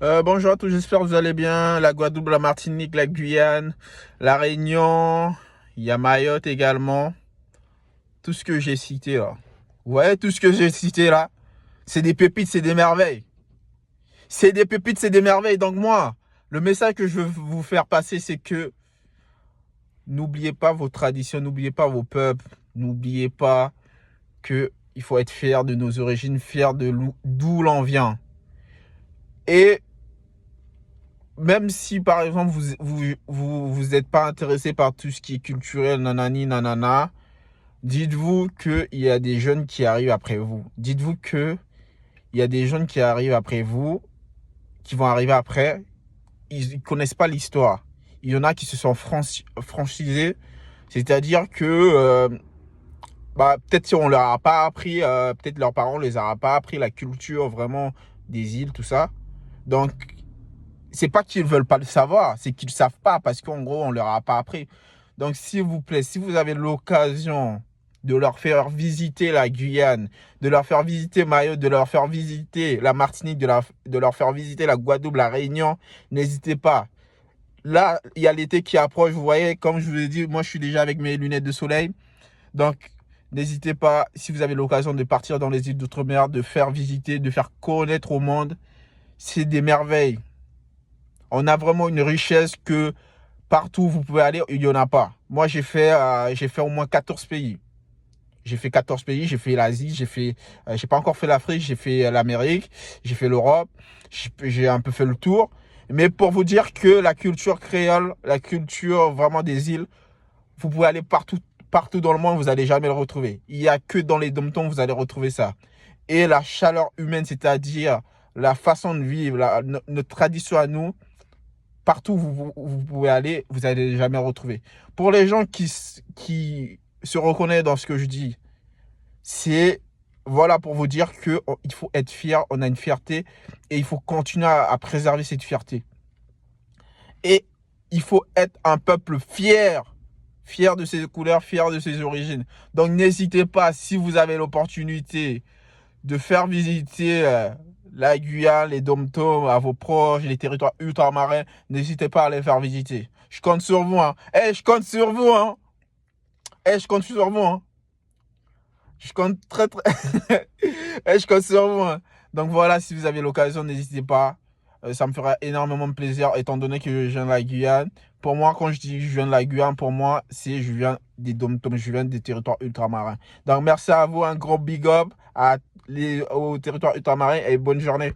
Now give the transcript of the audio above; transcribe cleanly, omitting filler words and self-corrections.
Bonjour à tous, j'espère que vous allez bien. La Guadeloupe, la Martinique, la Guyane, la Réunion, il y a Mayotte également. Tout ce que j'ai cité là. Ouais, tout ce que j'ai cité là, c'est des pépites, c'est des merveilles. C'est des pépites, c'est des merveilles. Donc moi, le message que je veux vous faire passer, c'est que n'oubliez pas vos traditions, n'oubliez pas vos peuples, n'oubliez pas que il faut être fier de nos origines, fier de d'où l'on vient. Et même si par exemple vous êtes pas intéressé par tout ce qui est culturel, nanani, nanana, dites-vous qu'il y a des jeunes qui arrivent après vous. Dites-vous que il y a des jeunes qui arrivent après vous, qui vont arriver après. Ils connaissent pas l'histoire. Il y en a qui se sont franchisés, c'est-à-dire que peut-être si on leur a pas appris, peut-être leurs parents les aura pas appris la culture vraiment des îles, tout ça. Donc c'est pas qu'ils veulent pas le savoir, c'est qu'ils savent pas parce qu'en gros, on leur a pas appris. Donc, s'il vous plaît, si vous avez l'occasion de leur faire visiter la Guyane, de leur faire visiter Mayotte, de leur faire visiter la Martinique, de leur faire visiter la Guadeloupe, la Réunion, n'hésitez pas. Là, il y a l'été qui approche, vous voyez, comme je vous ai dit, moi, je suis déjà avec mes lunettes de soleil. Donc, n'hésitez pas, si vous avez l'occasion de partir dans les îles d'outre-mer, de faire visiter, de faire connaître au monde, c'est des merveilles. On a vraiment une richesse que partout où vous pouvez aller, il n'y en a pas. Moi, j'ai fait au moins 14 pays. J'ai fait 14 pays, j'ai fait l'Asie, j'ai pas encore fait l'Afrique, j'ai fait l'Amérique, j'ai fait l'Europe, j'ai un peu fait le tour. Mais pour vous dire que la culture créole, la culture vraiment des îles, vous pouvez aller partout dans le monde, vous n'allez jamais le retrouver. Il n'y a que dans les dom-toms, vous allez retrouver ça. Et la chaleur humaine, c'est-à-dire la façon de vivre, notre tradition à nous, partout où vous pouvez aller, vous n'allez jamais retrouver. Pour les gens qui se reconnaissent dans ce que je dis, c'est voilà pour vous dire qu'il faut être fier, on a une fierté et il faut continuer à préserver cette fierté. Et il faut être un peuple fier, fier de ses couleurs, fier de ses origines. Donc n'hésitez pas, si vous avez l'opportunité de faire visiter la Guyane, les dom-toms à vos proches, les territoires ultramarins, n'hésitez pas à les faire visiter. Je compte sur vous, hein. Je compte sur vous, hein. Je compte sur vous, hein. Je compte très, très... je compte sur vous, hein. Donc voilà, si vous avez l'occasion, n'hésitez pas. Ça me fera énormément de plaisir, étant donné que je viens de la Guyane. Pour moi, quand je dis je viens de la Guyane, pour moi, c'est je viens des dom-toms, je viens des territoires ultramarins. Donc merci à vous, un gros big up aux territoires ultramarins et bonne journée.